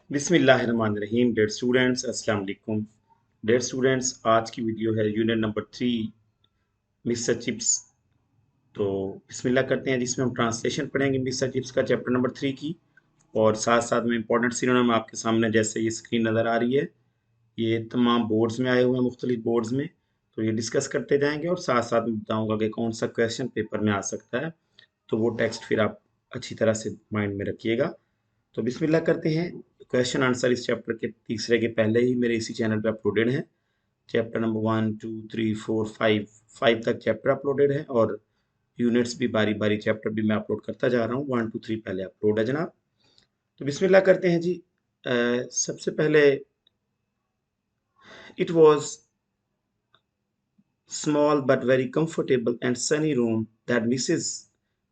बिस्मिल्लाहिर्रहमानिर्रहीम। Dear students, अस्सलाम वालेकुम। डेयर स्टूडेंट्स, आज की वीडियो है यूनिट नंबर 3, मिस्टर चिप्स। तो बिस्मिल्लाह करते हैं, जिसमें हम ट्रांसलेशन पढ़ेंगे मिस्टर चिप्स का चैप्टर नंबर 3 की। और साथ साथ में इंपॉर्टेंट सिनोनिम आपके सामने जैसे ये स्क्रीन नज़र आ रही है, ये तमाम बोर्ड्स में आए हुए हैं, मुख्तलिफ बोर्ड्स में। तो ये डिस्कस करते जाएंगे और साथ साथ में बताऊंगा कि कौन सा क्वेश्चन पेपर में आ सकता है। तो वो टेक्स्ट फिर आप अच्छी तरह से माइंड में रखिएगा। तो बिस्मिल्लाह करते हैं। क्वेश्चन आंसर इस चैप्टर के तीसरे के पहले ही मेरे इसी चैनल पे अपलोडेड है। चैप्टर नंबर 1 2 3 4 5 5 तक चैप्टर अपलोडेड है और यूनिट्स भी बारी बारी चैप्टर भी मैं अपलोड करता जा रहा हूँ। 1 2 3 पहले अपलोड है जनाब। तो बिस्मिल्लाह करते हैं जी। सबसे पहले, it was small but very comfortable and sunny room that Mrs.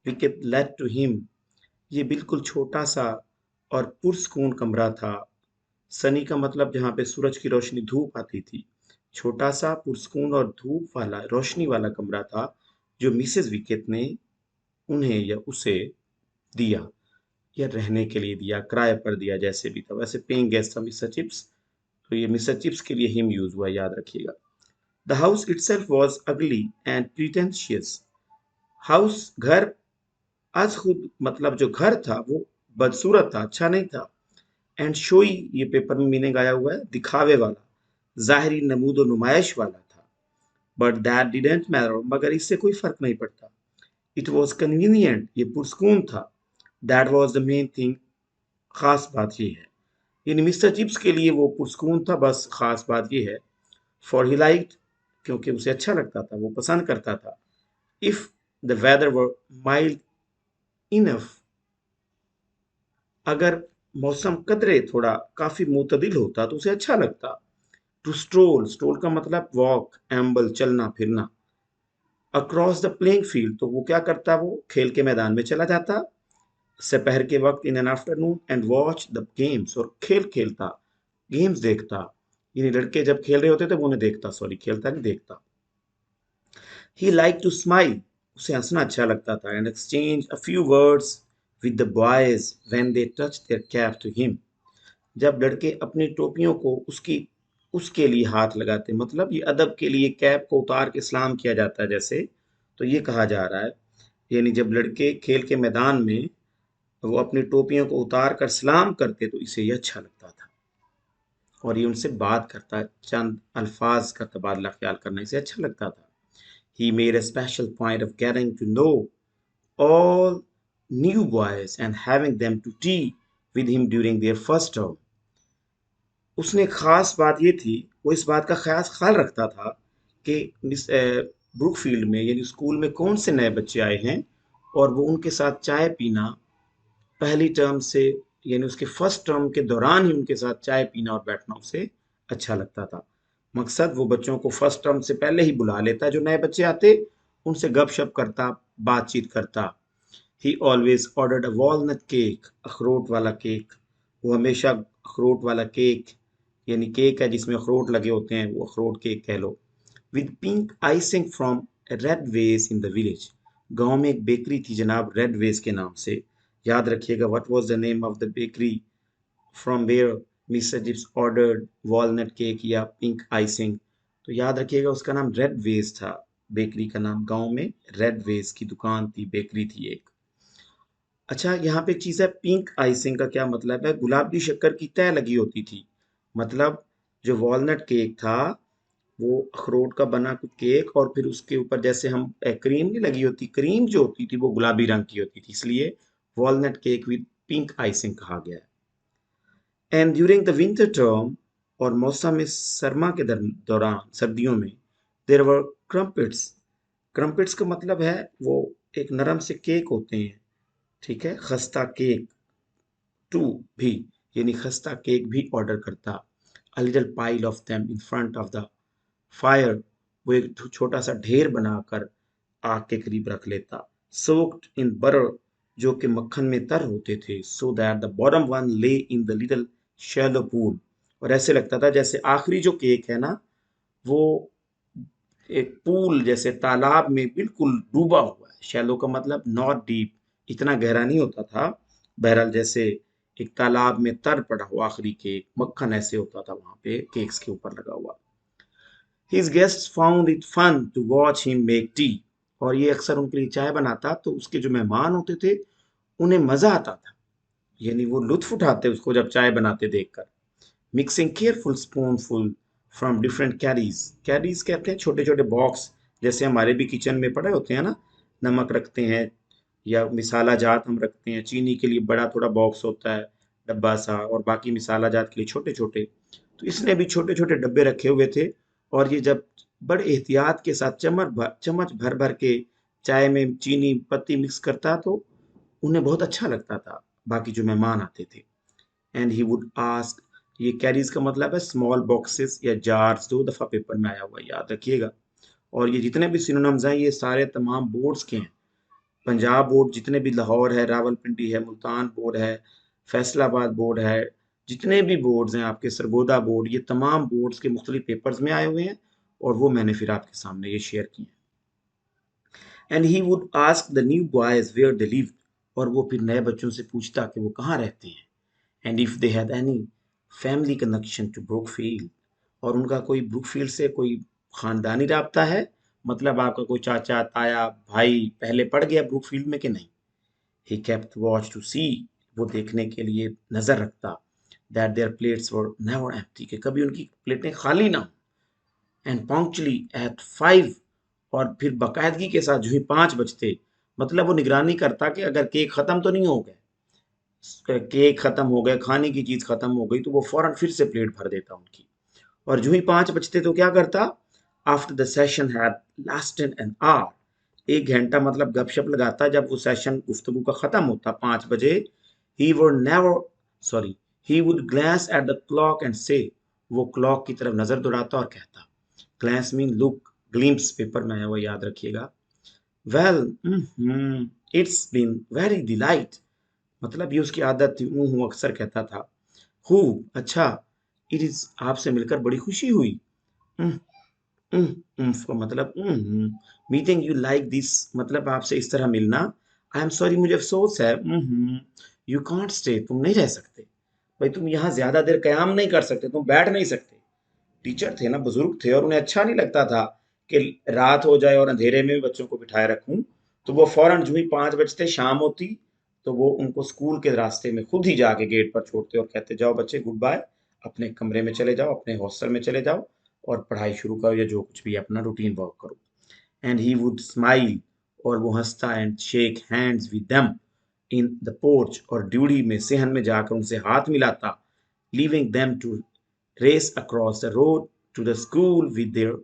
Wickett led to him। ये बिल्कुल छोटा सा और पुरस्कून कमरा था। सनी का मतलब जहाँ पे सूरज की रोशनी, धूप आती थी। छोटा सा पुरस्कून और धूप वाला, रोशनी वाला कमरा था जो मिसेस विकेट ने उन्हें या उसे दिया, या रहने के लिए दिया, किराए पर दिया, जैसे भी था। वैसे पेइंग गेस्ट था मिस्टर चिप्स, तो ये मिस्टर चिप्स के लिए हिम यूज हुआ, याद रखिएगा। द हाउस इटसेल्फ वॉज अगली एंड प्रिटेंशियस। हाउस, घर, आज खुद मतलब जो घर था वो बदसूरत था, अच्छा नहीं था। एंड शोई, ये पेपर में मीनिंग आया हुआ है, दिखावे वाला, ज़ाहिरी नमूदो नुमाइश वाला था। बट दैट डिडंट मैटर, मगर इससे कोई फर्क नहीं पड़ता। इट वॉज कन्वीनियंट, ये पुरस्कून था। That was the main thing, खास बात ये है। यानी मिस्टर चिप्स के लिए वो पुरस्कून था, बस खास बात ये है। फॉर ही लाइक्ड, क्योंकि उसे अच्छा लगता था, वो पसंद करता था। If the weather were mild enough, अगर मौसम कदरे थोड़ा काफी मुतदिल होता तो उसे अच्छा लगता। टू स्ट्रोल, स्ट्रोल का मतलब वॉक, एम्बल, चलना फिरना। अक्रॉस द प्लेइंग फील्ड, तो वो क्या करता, वो खेल के मैदान में चला जाता दोपहर के वक्त, in an afternoon, and watch the games, और खेल खेलता, गेम्स देखता। यानी लड़के जब खेल रहे होते थे वो उन्हें देखता, सॉरी खेलता नहीं, देखता। ही लाइक टू स्माइल, उसे हंसना अच्छा लगता था। And exchange a few words with the boys when they touch their cap to him, जब लड़के अपनी टोपियों को उसकी उसके लिए हाथ लगाते, मतलब ये अदब के लिए कैप को उतार के सलाम किया जाता है जैसे, तो ये कहा जा रहा है। यानी जब लड़के खेल के मैदान में वो अपनी टोपियों को उतार कर सलाम करते तो इसे ये अच्छा लगता था। और ये उनसे बात करता, चंद अल्फाज का तबादला ख्याल करना इसे अच्छा लगता था। He made a special point of getting to know all new boys and having them to tea with him during their first term। उसने खास बात ये थी, वो इस बात का खास ख्याल रखता था कि ब्रुकफील्ड में यानी स्कूल में कौन से नए बच्चे आए हैं, और वो उनके साथ चाय पीना पहली टर्म से, यानी उसके फर्स्ट टर्म के दौरान ही उनके साथ चाय पीना और बैठना उसे अच्छा लगता था। मकसद, वो बच्चों को फर्स्ट टर्म से पहले ही बुला लेता, जो नए बच्चे आते उनसे गपशप करता, बातचीत करता। ही ऑलवेज ऑर्डर्ड अ वॉलनट केक, अखरोट वाला केक। वो हमेशा अखरोट वाला केक, यानी केक है जिसमें अखरोट लगे होते हैं, वो अखरोट केक कह लो। With pink icing from Reddaway's in the village. गांव में एक बेकरी थी जनाब, रेड वेज के नाम से। याद रखिएगा, what was the name of the bakery from where Mr Chips ordered walnut cake या पिंक आइसिंग। तो याद रखिएगा, उसका नाम रेड वेज था। बेकरी का नाम, गांव में रेड वेज की दुकान थी, बेकरी थी एक। अच्छा, यहाँ पे एक चीज़ है, पिंक आइसिंग का क्या मतलब है? गुलाबी शक्कर की तह लगी होती थी। मतलब जो वॉलनट केक था, वो अखरोट का बना कुछ केक, और फिर उसके ऊपर जैसे हम क्रीम नहीं लगी होती, क्रीम जो होती थी वो गुलाबी रंग की होती थी, इसलिए walnut cake with pink icing कहा गया है। And during the winter term, और मौसम में सरमा के दौरान, सर्दियों में, देयर वर क्रम्पिट्स। क्रम्पिट्स का मतलब है वो एक नरम से केक होते हैं, ठीक है, खस्ता केक। टू भी, यानी खस्ता केक भी ऑर्डर करता। A little pile of them in front of the fire, वो एक छोटा सा ढेर बनाकर आग के करीब रख लेता। सोक्ड इन बटर, जो कि मक्खन में तर होते थे। So that the bottom one lay in the little shallow pool, और ऐसे लगता था जैसे आखिरी जो केक है ना, वो एक पूल जैसे तालाब में बिल्कुल डूबा हुआ है। शैलो का मतलब नॉट डीप, इतना गहरा नहीं होता था। बहरहाल जैसे एक तालाब में तर पड़ा हुआ आखिरी केक, मक्खन ऐसे होता था वहां पे केक्स के ऊपर लगा हुआ। His guests found it fun to watch him make tea। और ये अक्सर उनके लिए चाय बनाता, तो उसके जो मेहमान होते थे उन्हें मजा आता था, यानी वो लुत्फ उठाते उसको जब चाय बनाते देखकर। Mixing careful spoonful from different carries. Carries कहते हैं छोटे छोटे बॉक्स, जैसे हमारे भी किचन में पड़े होते हैं ना, नमक रखते हैं या मिसाला जात हम रखते हैं, चीनी के लिए बड़ा थोड़ा बॉक्स होता है डब्बा सा, और बाकी मिसाला जात के लिए छोटे छोटे। तो इसने भी छोटे छोटे डब्बे रखे हुए थे, और ये जब बड़े एहतियात के साथ चम्मच भर भर के चाय में चीनी पत्ती मिक्स करता, तो उन्हें बहुत अच्छा लगता था बाकी जो मेहमान आते थे। एंड ही वुड आस्क, ये कैरीज का मतलब है स्मॉल बॉक्सेस या जार्स, 2 दफा पेपर में आया हुआ, याद रखिएगा। और ये जितने भी सिनोनिम्स हैं ये सारे तमाम बोर्ड्स के हैं। पंजाब बोर्ड जितने भी, लाहौर है, रावलपिंडी है, मुल्तान बोर्ड है, फैसलाबाद बोर्ड है, जितने भी बोर्ड्स हैं आपके, सरगोदा बोर्ड, ये तमाम बोर्ड्स के मुख्तलिफ पेपर्स में आए हुए हैं, और वो मैंने फिर आपके सामने ये शेयर किए हैं। And he would ask the new boys where they lived, और वो फिर नए बच्चों से पूछता कि वो कहाँ रहते हैं। And if they had any family connection to Brookfield, और उनका कोई ब्रुकफील्ड से कोई खानदानी राब्ता है, मतलब आपका कोई चाचा ताया भाई पहले पढ़ गया ब्रुकफील्ड में कि नहीं। He kept watch to see, वो देखने के लिए नजर रखता, that their plates were never empty, कि कभी उनकी प्लेटें खाली ना हो। एंड पंक्चुअली एट 5, और फिर बाकायदगी के साथ जो ही 5 बजते, मतलब वो निगरानी करता कि अगर केक खत्म तो नहीं हो गए, केक खत्म हो गए, खाने की चीज खत्म हो गई, तो वो फौरन फिर से प्लेट भर देता उनकी। और जो ही 5 बजते तो क्या करता, after the session had lasted an hour, 1 घंटा मतलब गपशप लगाता, जब वो सेशन गुफ्तगू का खत्म होता 5 बजे, he would never sorry he would glance at the clock and say, वो क्लॉक की तरफ नजर दौड़ाता और कहता, glance mean look, glimpse paper में आया हुआ, याद रखिएगा। Well, it's been very delight, मतलब ये उसकी आदत थी, अक्सर कहता था। हु, अच्छा, इट इज, आपसे मिलकर बड़ी खुशी हुई। "उम्म, का मतलब मीटिंग यू लाइक दिस, मतलब आपसे इस तरह मिलना। आई एम सॉरी, मुझे अफसोस है। यू कांट स्टे, तुम नहीं रह सकते। भाई तुम यहाँ ज्यादा देर कयाम नहीं कर सकते, तुम बैठ नहीं सकते। टीचर थे ना, बुजुर्ग थे, और उन्हें अच्छा नहीं लगता था कि रात हो जाए और अंधेरे में भी बच्चों को बिठाए रखूं। तो वो फौरन जो ही 5 बजते, शाम होती, तो वो उनको स्कूल के रास्ते में खुद ही जाके गेट पर छोड़ते और कहते, जाओ बच्चे, गुड बाय, अपने कमरे में चले जाओ, अपने हॉस्टल में चले जाओ, और पढ़ाई शुरू करो या जो कुछ भी अपना रूटीन वर्क करो। एंड ही वुड स्माइल, और वो हंसता, and shake hands with them in the porch, और ड्यूटी में, सेहन में जाकर उनसे हाथ मिलाता, leaving them to race across the road to the school with their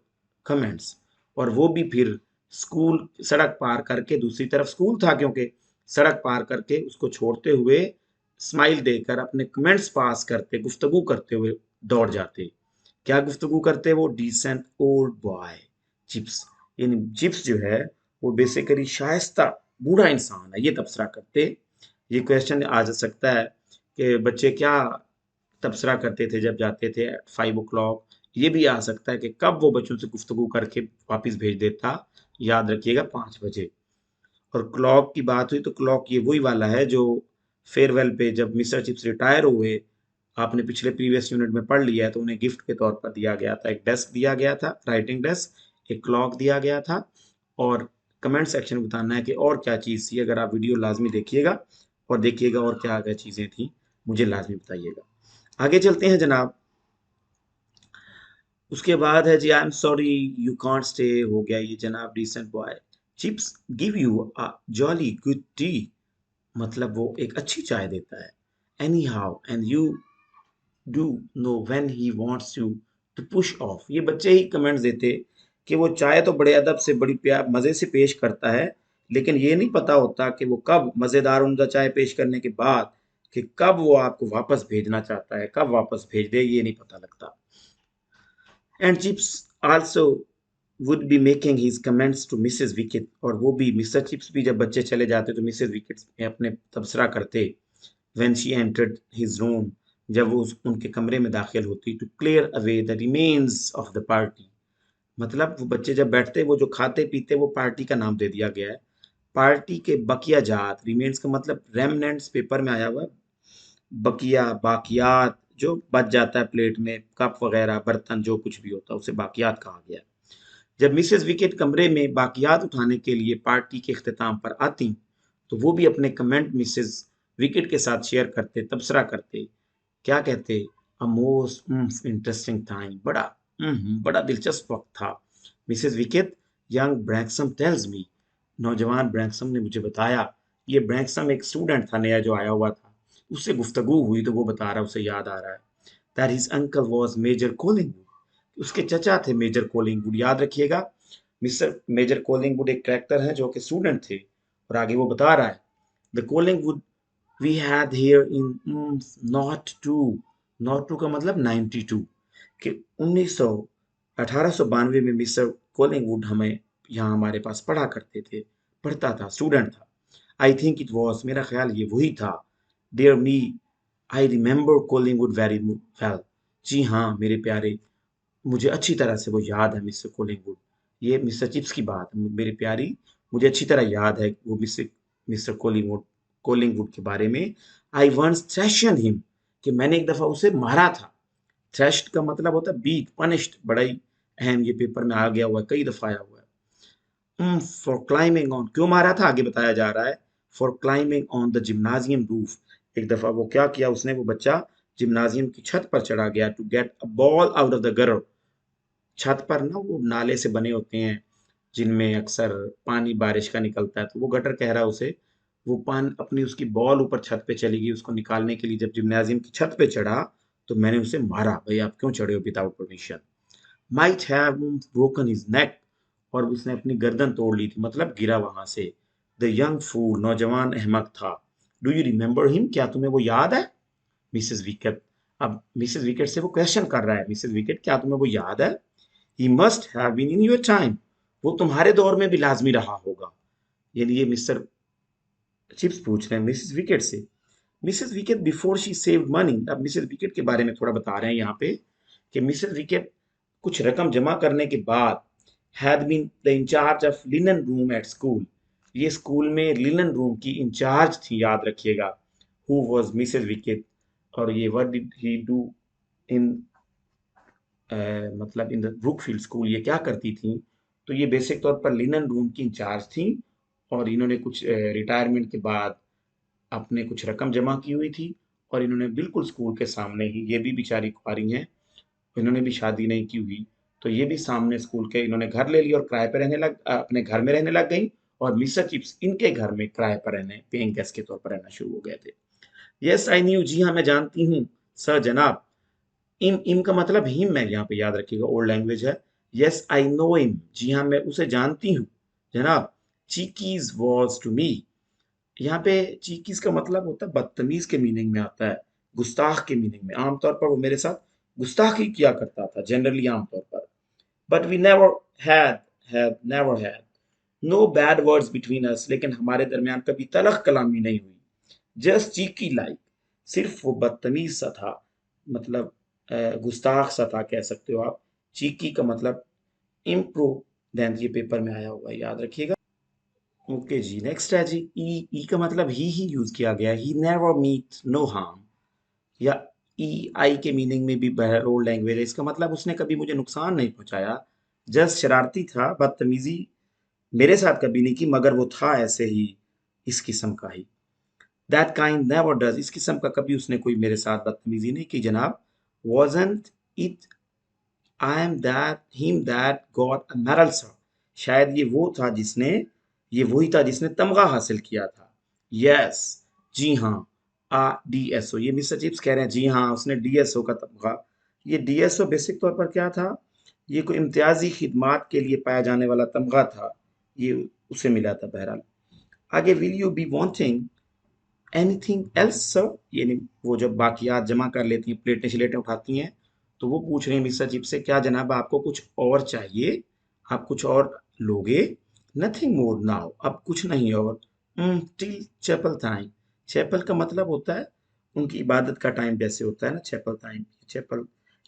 comments. और वो भी फिर स्कूल, सड़क पार करके, दूसरी तरफ स्कूल था क्योंकि, सड़क पार करके उसको छोड़ते हुए स्माइल देकर अपने कमेंट्स पास करते, गुफ्तगू करते हुए दौड़ जाते। क्या गुफ्तगू करते वो, डिसेंट ओल्ड बॉय चिप्स, यानी चिप्स जो है वो बेसिकली शाइस्ता बूढ़ा इंसान है, ये तबसरा करते। ये क्वेश्चन आ जा सकता है कि बच्चे क्या तबसरा करते थे जब जाते थे 5 o'clock। ये भी आ सकता है कि कब वो बच्चों से गुफ्तगू करके वापस भेज देता, याद रखिएगा 5 बजे। और क्लॉक की बात हुई तो क्लॉक ये वही वाला है जो फेयरवेल पे जब मिस्टर चिप्स रिटायर हुए, आपने पिछले प्रीवियस यूनिट में पढ़ लिया है, तो उन्हें गिफ्ट के तौर पर दिया गया था, एक डेस्क दिया गया था, राइटिंग डेस्क, एक क्लॉक दिया गया था। और कमेंट सेक्शन में बताना है कि और क्या चीज़ थी, अगर आप वीडियो लाजमी देखिएगा और देखिएगा और क्या क्या चीज़ें थी, मुझे लाजमी बताइएगा। आगे चलते हैं जनाब। उसके बाद है जी, I am sorry you can't stay, हो गया ये जनाब decent boy Chips give you a jolly good tea, मतलब वो एक अच्छी चाय देता है। Anyhow and you do know when he wants you to push off, ये बच्चे ही कमेंट्स देते कि वो चाय तो बड़े अदब से, बड़ी प्यार मज़े से पेश करता है, लेकिन ये नहीं पता होता कि वो कब, मज़ेदार उमदा चाय पेश करने के बाद, कि कब वो आपको वापस भेजना चाहता है, कब वापस भेज दे, ये नहीं पता लगता। And Chips also would be making his comments to Mrs Wickett, और वो भी, मिस्टर चिप्स भी जब बच्चे चले जाते तो मिसेस विकेट में अपने तबसरा करते, when she entered his room, जब वो उनके कमरे में दाखिल होती, to clear away the remains of the party, मतलब वो बच्चे जब बैठते, वो जो खाते पीते, वो पार्टी का नाम दे दिया गया है। पार्टी के बकिया जात, रिमेन्स का मतलब रेमनेंट्स पेपर में आया हुआ है, बकिया, बाकियात, जो बच जाता है प्लेट में, कप वगैरह, बर्तन, जो कुछ भी होता है उसे बाकियात कहा गया। जब मिसेस विकेट कमरे में बाकियात उठाने के लिए पार्टी के इख्तिताम पर आती, तो वो भी अपने कमेंट मिसेस विकेट के साथ शेयर करते, तबसरा करते। क्या कहते? अ मोस्ट इंटरेस्टिंग टाइम, बड़ा दिलचस्प वक्त था। Mrs Wickett, young Branksome tells me, नौजवान ब्रैक्सम ने मुझे बताया। ये ब्रैक्सम एक स्टूडेंट था नया जो आया हुआ था। उससे गुफ्तगू हुई तो वो बता रहा, उसे याद आ रहा है that his uncle was Major Collingwood, उसके चचा थे मेजर कोलिंगवुड। याद रखिएगा, मिस्टर मेजर कोलिंगवुड एक कैरेक्टर है जो कि स्टूडेंट थे। और आगे वो बता रहा है, the Collingwood we had here in nought two, nought two का मतलब 92, कि 1892 में मिस्टर कोलिंगवुड हमें यहाँ हमारे पास पढ़ा करते थे, पढ़ता था, स्टूडेंट था। आई थिंक इट वॉज, मेरा ख्याल ये वही था। Dear me, I remember Collingwood very well, जी हाँ मेरे प्यारे, मुझे अच्छी तरह से वो याद है मिस्टर कोलिंगवुड। ये मिस्टर चिप्स की बात है, मेरी प्यारी, मुझे अच्छी तरह याद है वो मिस्टर मिस्टर कोलिंगवुड के बारे में। आई वंस थ्रैशन हिम, कि मैंने एक दफा उसे मारा था। थ्रैश्ड का मतलब होता है बीट, पनिश्ड, बड़ा ही अहम, ये पेपर में आ गया हुआ है, कई दफा आया हुआ है। फॉर क्लाइंबिंग ऑन, क्यों मारा था आगे बताया जा रहा है। For climbing on the gymnasium roof, एक दफा वो क्या किया उसने, वो बच्चा जिम्नाजियम की छत पर चढ़ा गया to get a ball out of the gutter. छत पर ना वो नाले से बने होते हैं जिनमें अक्सर पानी बारिश का निकलता है, तो वो गटर कह रहा है उसे। वो पान अपनी उसकी बॉल ऊपर छत पे चली गई, उसको निकालने के लिए जब जिम्नाजियम की छत पे चढ़ा, तो मैंने उसे मारा। भाई आप क्यों चढ़े हो without permission. Might have broken his neck, और उसने अपनी गर्दन तोड़ ली थी, मतलब गिरा वहां से। द यंग फूल, नौजवान अहमक था। डू यू रिमेंबर हिम, क्या तुम्हें वो याद है। मिसेस विकेट, अब मिसेस विकेट से वो क्वेश्चन कर रहा है, मिसेस विकेट क्या तुम्हें वो याद है। He must have been in your time, वो तुम्हारे दौर में भी लाजमी रहा होगा। यानी ये मिस्टर चिप्स पूछ रहे हैं मिसेस विकेट से। Mrs wicket before she saved money, अब मिसेस विकेट के बारे में थोड़ा बता रहे हैं यहाँ पे, कि मिसेस विकेट कुछ रकम जमा करने के बाद had been the in charge of linen room at school, ये स्कूल में लिनन रूम की इंचार्ज थी, याद रखिएगा। हु वाज मिसेस विकेट, और ये what did he do in, मतलब इन द ब्रुकफील्ड स्कूल, ये क्या करती थी। तो ये बेसिक तौर पर लिनन रूम की इंचार्ज थी, और इन्होंने कुछ रिटायरमेंट के बाद आपने कुछ रकम जमा की हुई थी, और इन्होंने बिल्कुल स्कूल के सामने ही, ये भी बेचारी कुंवारी हैं, इन्होंने भी शादी नहीं की हुई, तो ये भी सामने स्कूल के इन्होंने घर ले लिया और किराए पे रहने लग, अपने घर में रहने लग गई। और मिस्टर चिप्स इनके घर में किराए पर रहने, पेइंग गेस्ट के तौर पर रहना शुरू हो गए थे। यस आई न्यू, जी हाँ मैं जानती हूँ सर जनाब। इम का मतलब हिम है, यहाँ पे याद रखिएगा, ओल्ड लैंग्वेज है। यस आई नो हिम, जी हाँ मैं उसे जानती हूँ जनाब। चीकीज वॉज टू मी, यहाँ पे चीकीज का मतलब होता है बदतमीज के मीनिंग में आता है, गुस्ताख के मीनिंग में। आमतौर पर वो मेरे साथ गुस्ताखी किया करता था, जनरली आमतौर पर। But we never had have never had no bad words between us, लेकिन हमारे दरमियान कभी तलख कलामी नहीं हुई। जस्ट चीकी लाइक, सिर्फ वो बदतमीज सा था, मतलब गुस्ताख सा था कह सकते हो आप। चीकी का मतलब इम्प्रूव, ये पेपर में आया हुआ है, याद रखिएगा। ओके जी, नेक्स्ट है जी ई का मतलब ही यूज किया गया, he never meant no harm, या ई आई के मीनिंग में भी ओल्ड लैंग्वेज है, इसका मतलब उसने कभी मुझे नुकसान नहीं पहुंचाया। जस्ट शरारती था, बदतमीजी मेरे साथ कभी नहीं की, मगर वो था ऐसे ही, इस किस्म का ही। दैट काइंड नेवर डज, इस किस्म का कभी उसने कोई मेरे साथ बदतमीजी नहीं की जनाब। Wasn't it I am that him that got a medal sir, शायद ये वही था जिसने तमगा हासिल किया था। यस, जी हाँ, आ डीएसओ, ये मिस्टर चिप्स कह रहे हैं जी हाँ उसने डीएसओ का तमगा। ये डीएसओ बेसिक तौर पर क्या था, ये कोई इम्तियाजी खिदमात के लिए पाया जाने वाला तमगा था, ये उसे मिला था बहरहाल। आगे, will you be wanting anything else sir, यानी वो जब बाकियात जमा कर लेती हैं, प्लेटें स्लेटें उठाती हैं, तो वो पूछ रहे हैं मिस्टर चिप से, क्या जनाब आपको कुछ और चाहिए, आप कुछ और लोगे। नथिंग मोर नाउ, अब कुछ नहीं और। टिल चैपल टाइम, चैपल का मतलब होता है उनकी इबादत का टाइम, जैसे होता है ना चैपल टाइम, चैपल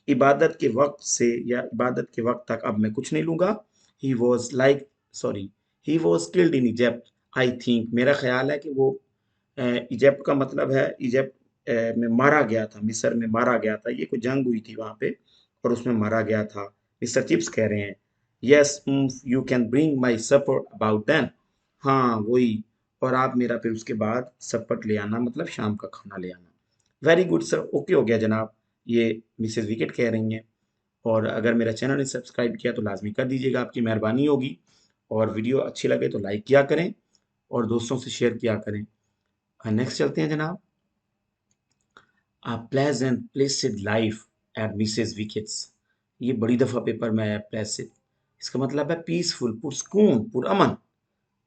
इबादत के वक्त से, या इबादत के वक्त तक अब मैं कुछ नहीं लूंगा। He was like, sorry, he was killed in Egypt, I think, मेरा ख्याल है कि वो इजिप्ट का मतलब है, इजिप्ट में मारा गया था, मिस्र में मारा गया था, ये कोई जंग हुई थी वहाँ पे और उसमें मारा गया था। मिस्टर चिप्स कह रहे हैं, yes you can bring my supper about then. हाँ वही, और आप मेरा फिर उसके बाद सपट ले आना, मतलब शाम का खाना ले आना। वेरी गुड सर, ओके हो गया जनाब। ये मिसेस विकेट कह रही हैं। और अगर मेरा चैनल ने सब्सक्राइब किया तो लाजमी कर दीजिएगा, आपकी मेहरबानी होगी। और वीडियो अच्छी लगे तो लाइक किया करें और दोस्तों से शेयर किया करें। नेक्स्ट चलते हैं जनाब। A pleasant, placid life at Mrs. Wickets। ये बड़ी दफ़ा पेपर में आया प्लेसिड। इसका मतलब है पीसफुल, पुरस्कून, पुरअमन।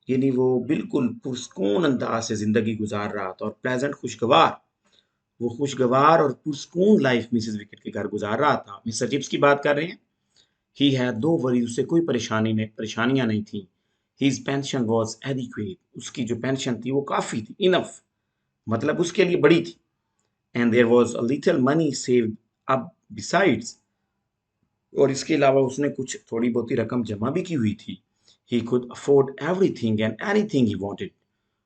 यानी वो बिल्कुल पुरस्कून अंदाज से ज़िंदगी गुजार रहा था। और प्लेजेंट, खुशगवार। वो खुशगवार और पुरस्कून लाइफ मिसेस विकेट के घर गुजार रहा था। मिस्टर चिप्स की बात कर रहे हैं। ही हैड नो वरीज, उसे कोई परेशानियां नहीं थी। हिज पेंशन वॉज एडिक्वेट, उसकी जो पेंशन थी वो काफ़ी थी, इनफ, मतलब उसके लिए बड़ी थी। And there was a little money saved up besides, और इसके अलावा उसने कुछ थोड़ी बहुती रकम जमा भी की हुई थी। He could afford everything and anything he wanted,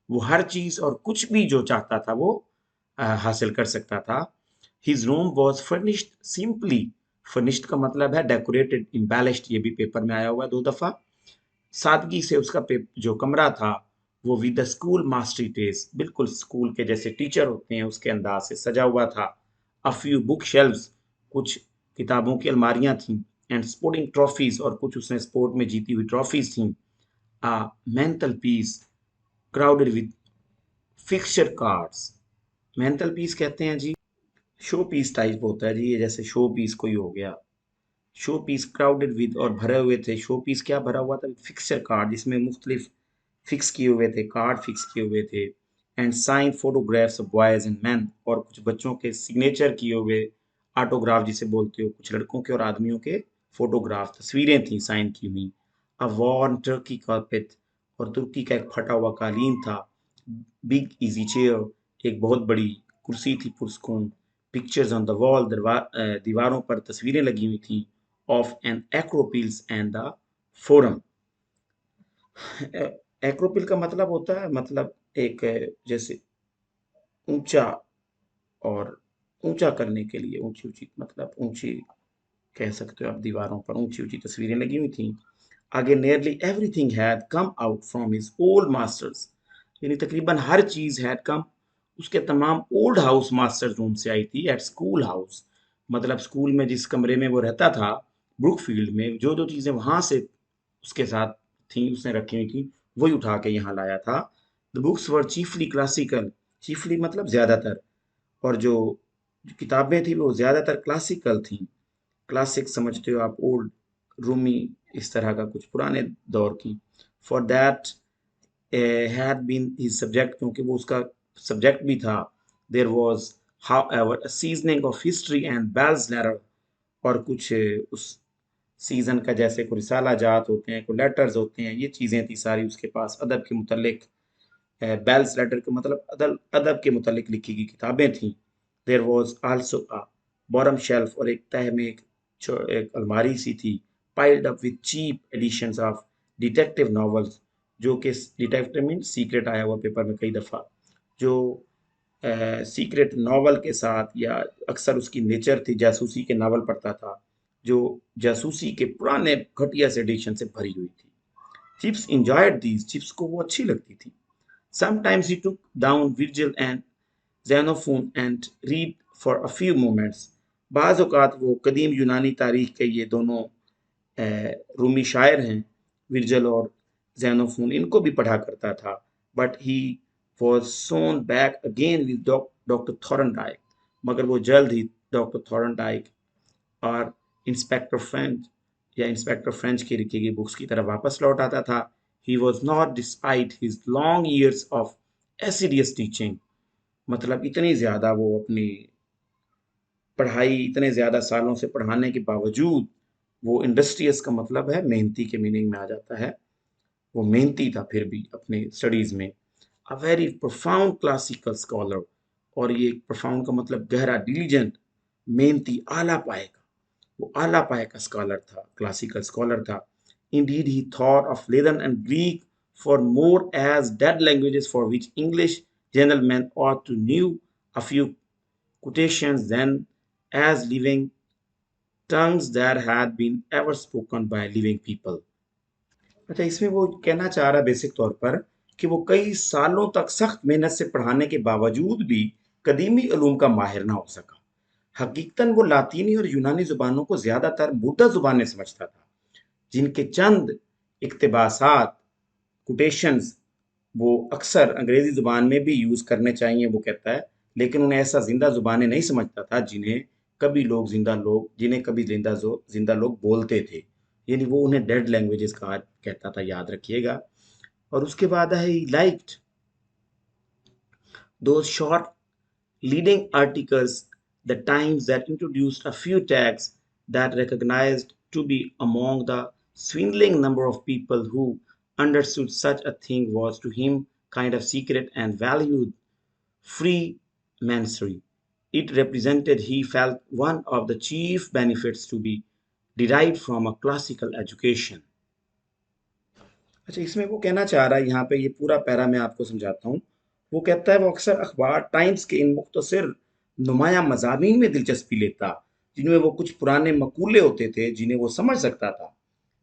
वो हर चीज और कुछ भी जो चाहता था वो हासिल कर सकता था। His room was furnished simply, furnished का मतलब है डेकोरेटेड, एम्बेलिश्ड, ये भी पेपर में आया हुआ है 2 दफा। सादगी से उसका जो कमरा था वो with the school masterly taste, बिल्कुल स्कूल के जैसे टीचर होते हैं उसके अंदाज से सजा हुआ था। अ फ्यू बुक शेल्व्स, कुछ किताबों की अलमारियां थीं। एंड स्पोर्टिंग ट्रॉफीज, और कुछ उसने स्पोर्ट में जीती हुई ट्रॉफीज थीं। अ mental peace crowded with fixture cards. Mental peace कहते हैं जी, शो पीस टाइप होता है जी, ये जैसे शो पीस कोई हो गया। शो पीस क्राउडेड विद, और भरे हुए थे, शो पीस क्या भरा हुआ था, फिक्सचर कार्ड, जिसमें मुख्तलिफ फिक्स किए हुए थे, कार्ड फिक्स किए हुए थे। And signed photographs of boys and man, और कुछ बच्चों के सिग्नेचर किए हुए ऑटोग्राफ जिसे बोलते हो, कुछ लड़कों के और आदमियों के फोटोग्राफ, तस्वीरें थी साइन की हुई। अ वॉर्न टर्की कारपेट, और तुर्की का एक फटा हुआ कालीन था। बिग इजी चेयर, एक बहुत बड़ी कुर्सी थी पुरस्कून। पिक्चर्स ऑन द वॉल, दीवारों पर तस्वीरें लगी हुई थी। Of an Acropolis and the Forum. Acropolis का मतलब होता है, मतलब एक जैसे ऊंचा, और ऊंचा करने के लिए ऊंची ऊंची, मतलब ऊंची कह सकते हो आप, दीवारों पर ऊंची ऊंची तस्वीरें लगी हुई थी। आगे nearly everything had come out from his old masters, यानी तकरीबन हर चीज हैड कम, उसके तमाम ओल्ड हाउस मास्टर्स रूम से आई थी। एट स्कूल हाउस, मतलब स्कूल में जिस कमरे में वो रहता था, ब्रुकफील्ड में, जो जो चीजें वहां से उसके साथ थी, उसने रखी हुई थी, वही उठा के यहाँ लाया था। The books were chiefly classical, chiefly मतलब ज्यादातर, और जो किताबें थी वो ज्यादातर क्लासिकल थी। क्लासिक समझते हो आप, ओल्ड, रूमी, इस तरह का कुछ पुराने दौर की। For that had been his subject, क्योंकि वो उसका सब्जेक्ट भी था। There was however a seasoning of history and belles lettres, और कुछ उस सीजन का जैसे कोई रिसाला जात होते हैं, कोई लेटर्स होते हैं, ये चीज़ें थी सारी उसके पास अदब के मुतल्लिक। बेल्स लेटर का मतलब अदब, अदब के मुतल्लिक लिखी गई किताबें थीं। There was also a bottom shelf, और एक तह में एक अलमारी सी थी। Piled up with cheap editions of detective novels, जो कि डिटेक्टिव मीन सीक्रेट आया हुआ पेपर में कई दफ़ा, जो सीक्रेट नावल के साथ, या अक्सर उसकी नेचर थी जासूसी के नावल पढ़ता था, जो जासूसी के पुराने घटिया से एडिशन से भरी हुई थी। चिप्स इंजॉयड दीज, चिप्स को वो अच्छी लगती थी। Sometimes he took down Virgil and Xenophon and read for a few moments. बाज़ औक़ात वो कदीम यूनानी तारीख के ये दोनों रूमी शायर हैं, विर्जिल और ज़ेनोफोन, इनको भी पढ़ा करता था। But he was soon back again with Doctor Thorndyke, मगर वो जल्द ही डॉक्टर थॉरनडाइक और इंस्पेक्टर फ्रेंच, या इंस्पेक्टर फ्रेंच की लिखी गई बुक्स की तरफ वापस लौट आता था। He was not despite his long years of assiduous teaching, मतलब इतनी ज़्यादा वो अपनी पढ़ाई, इतने ज़्यादा सालों से पढ़ाने के बावजूद, वो इंडस्ट्रियस का मतलब है मेहनती के मीनिंग में आ जाता है। वो मेहनती था फिर भी अपने स्टडीज़ में। A very profound classical scholar, और ये प्रोफाउंड का मतलब गहरा, डिलीजेंट, मेहनती, आला पाए का, वो आला पाए का स्कॉलर था, क्लासिकल स्कॉलर था। Indeed he thought of Latin and Greek for more as dead languages for which English gentleman ought to knew a few quotations then as living tongues that had been ever spoken by living people. अच्छा, इसमें वो कहना चाह रहा है basic तौर पर कि वो कई सालों तक सख्त मेहनत से पढ़ाने के बावजूद भी कदीमी उलूम का माहिर ना हो सका। हकीकतन वो लातीनी और यूनानी जुबानों को ज्यादातर मुर्दा जुबानें समझता था, जिनके चंद इक्तबासात, कोटेशंस वो अक्सर अंग्रेजी जुबान में भी यूज करने चाहिए, वो कहता है, लेकिन उन्हें ऐसा जिंदा जुबानें नहीं समझता था जिन्हें कभी जिंदा लोग बोलते थे। यानी वो उन्हें डेड लैंग्वेजेस कहा कहता था, याद रखिएगा। और उसके बाद है liked those short leading articles, the Times that introduced a few tags that recognized to be among the swindling number of people who understood such a thing was to him kind of secret and valued freemasonry. It represented, he felt, one of the chief benefits to be derived from a classical education. अच्छा, इसमें वो कहना चाह रहा है, यहाँ पे ये पूरा पैरा मैं आपको समझाता हूँ। वो कहता है वो अक्सर अखबार टाइम्स के इन मुख्तसर नुमाया मज़ामीन में दिलचस्पी लेता, जिनमें वो कुछ पुराने मकूले होते थे जिन्हें वो समझ सकता था।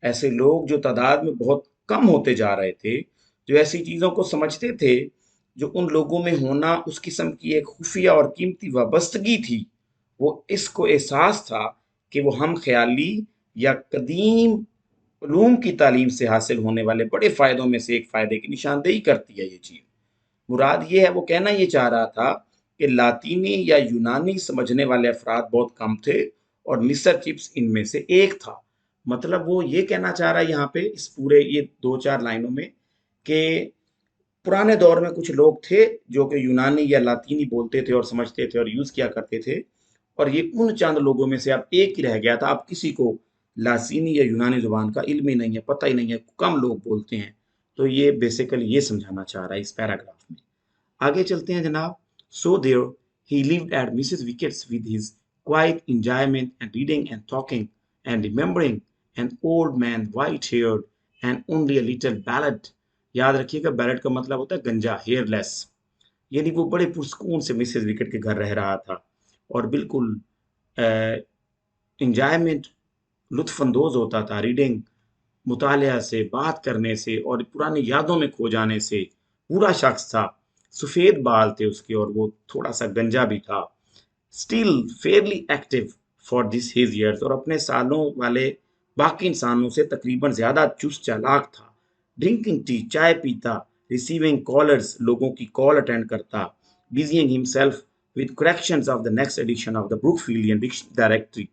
ऐसे लोग जो तादाद में बहुत कम होते जा रहे थे, जो ऐसी चीज़ों को समझते थे जो उन लोगों में होना उस किस्म की एक खुफिया और कीमती वाबस्तगी थी, वो इसको एहसास था कि वो हम ख्याली या कदीम उलूम की तालीम से हासिल होने वाले बड़े फ़ायदों में से एक फ़ायदे की निशानदेही करती है ये चीज़। मुराद ये है, वो कहना ये चाह रहा था कि लातीनी या यूनानी समझने वाले अफराद बहुत कम थे और मिस्र चिप्स इनमें से एक था। मतलब वो ये कहना चाह रहा है यहाँ पे इस पूरे ये 2-4 लाइनों में कि पुराने दौर में कुछ लोग थे जो कि यूनानी या लातीनी बोलते थे और समझते थे और यूज़ किया करते थे, और ये उन चंद लोगों में से अब एक ही रह गया था। अब किसी को लातीनी या यूनानी ज़ुबान का इल्म ही नहीं है, पता ही नहीं है, कम लोग बोलते हैं। तो ये बेसिकली ये समझाना चाह रहा है इस पैराग्राफ में। आगे चलते हैं जनाब। So there he lived at Mrs Wickett's with his quiet enjoyment and reading and talking and remembering an old man white haired and only a little ballet. याद रखिएगा, बैलेट का मतलब होता है गंजा, हेयरलेस। यानी वो बड़े पुरस्कून से मिसेस विकेट के घर रह रहा था और बिल्कुल इंजॉयमेंट, लुत्फानंदोज होता था रीडिंग, मुतालिया से, बात करने से और पुरानी यादों में खो जाने से। पूरा शख्स था, सफ़ेद बाल थे उसके और वो थोड़ा सा गंजा भी था। Still Fairlie active for this his years, और अपने सालों वाले बाकी इंसानों से तकरीबन ज़्यादा चुस्त चालाक था। ड्रिंकिंग टी, चाय पीता, रिसीविंग कॉलर्स, लोगों की कॉल अटेंड करता, busying himself with corrections of the next edition of the Brookfieldian directory,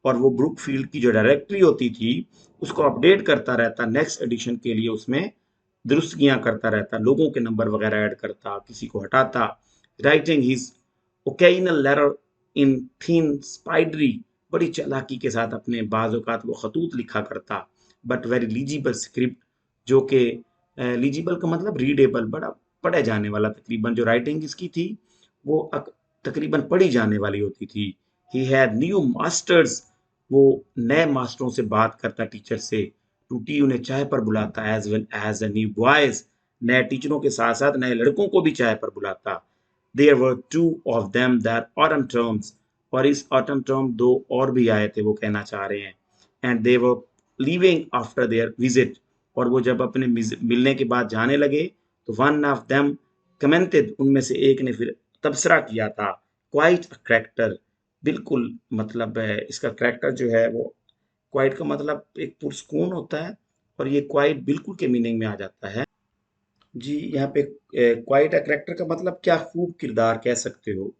और वो ब्रुकफील्ड की जो डायरेक्टरी होती थी उसको अपडेट करता रहता नेक्स्ट एडिशन के लिए, उसमें दुरुस्तगियां करता रहता, लोगों के नंबर वगैरह ऐड करता, किसी को हटाता। राइटिंग हिज ओकेजनल लेटर इन थिन स्पाइडरी, बड़ी चालाकी के साथ अपने बाज़ औक़ात वो खतूत लिखा करता, बट वेरी लीजिबल स्क्रिप्ट, जो कि लीजिबल का मतलब रीडेबल, बड़ा पढ़े जाने वाला, तकरीबन जो राइटिंग इसकी थी वो तकरीबन पढ़ी जाने वाली होती थी। ही हैड न्यू मास्टर्स, वो नए मास्टरों से बात करता, टीचर से। टू टी, उन्हें चाय पर बुलाता, as well as a new boys, नए टीचरों के साथ साथ नए लड़कों को भी चाय पर बुलाता। There were two of them that autumn terms, और इस ऑटम टर्म दो और भी आए थे, वो कहना चाह रहे हैं। And they were leaving after their visit, और वो जब अपने मिलने के बाद जाने लगे तो वन ऑफ देम कमेंटेड, उनमें से एक ने फिर तबसरा किया था, क्वाइट अ करैक्टर, बिल्कुल मतलब इसका करैक्टर जो है वो, क्वाइट का मतलब एक पुरस्कून होता है और ये क्वाइट बिल्कुल के मीनिंग में आ जाता है। जी, यहाँ पे क्वाइट अ करैक्टर का मतलब क्या खूब किरदार कह सकते हो,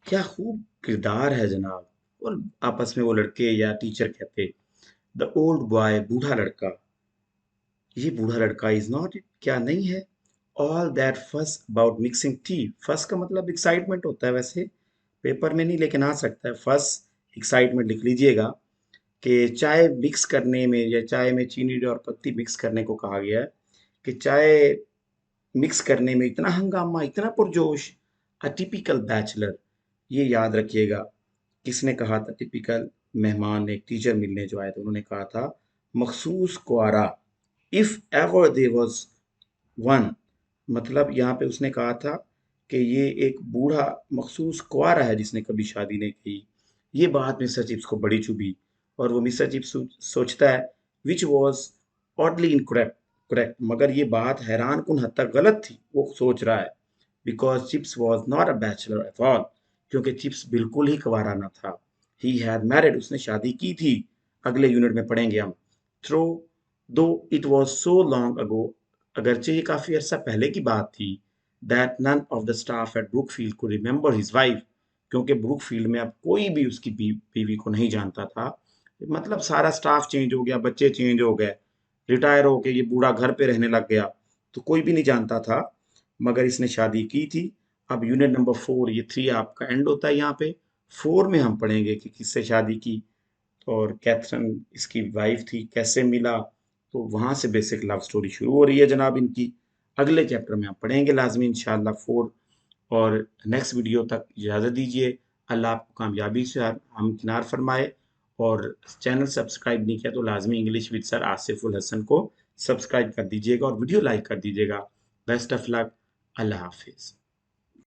क्या खूब किरदार है जनाब। और आपस में वो लड़के या टीचर कहते, द ओल्ड बॉय, बूढ़ा लड़का, ये बूढ़ा लड़का, इज नॉट इट, क्या नहीं है, ऑल दैट फस अबाउट मिक्सिंग टी। फस का मतलब एक्साइटमेंट होता है, वैसे पेपर में नहीं लेकिन आ सकता है फस, एक्साइटमेंट लिख लीजिएगा कि चाय मिक्स करने में या चाय में चीनी और पत्ती मिक्स करने को कहा गया है, कि चाय मिक्स करने में इतना हंगामा, इतना पुरजोश। अ टिपिकल बैचलर, ये याद रखिएगा, किसने कहा था टिपिकल? मेहमान, एक टीचर मिलने जो आए थे उन्होंने कहा था मखसूस कुआरा, if ever there was one. मतलब यहाँ पे उसने कहा था कि ये एक बूढ़ा मखसूस कुंवारा है जिसने कभी शादी नहीं की। ये बात मिस्टर चिप्स को बड़ी चुभी और वो मिस्टर चिप्स सोचता है which was oddly incorrect correct, मगर ये बात हैरानकुन हद तक गलत थी। वो सोच रहा है because chips was not a bachelor at all, क्योंकि चिप्स बिल्कुल ही कुंवारा न था। ही हैड मैरिड, उसने शादी की थी। अगले यूनिट में पढ़ेंगे हम। थ्रो दो it was so long ago, अगरचे ये काफी अरसा पहले की बात थी, that none of the staff at Brookfield को रिमेंबर हिज वाइफ, क्योंकि ब्रुकफील्ड में अब कोई भी उसकी बीवी को नहीं जानता था। मतलब सारा स्टाफ चेंज हो गया, बच्चे चेंज हो गए, रिटायर होके ये बूढ़ा घर पे रहने लग गया, तो कोई भी नहीं जानता था। मगर इसने शादी की थी। अब यूनिट नंबर 4, ये 3 आपका एंड होता है यहाँ पे। 4 में हम पढ़ेंगे कि किससे शादी की और कैथरीन इसकी वाइफ थी, कैसे मिला। तो वहां से बेसिक लव स्टोरी शुरू हो रही है जनाब इनकी। अगले चैप्टर में हम पढ़ेंगे लाजमी इंशाल्लाह 4। और नेक्स्ट वीडियो तक इजाज़त दीजिए। अल्लाह आपको कामयाबी से हमकिनार फरमाए। और चैनल सब्सक्राइब नहीं किया तो लाजमी इंग्लिश विद सर आसिफुल हसन को सब्सक्राइब कर दीजिएगा और वीडियो लाइक कर दीजिएगा। Best of luck. अल्लाह हाफिज़।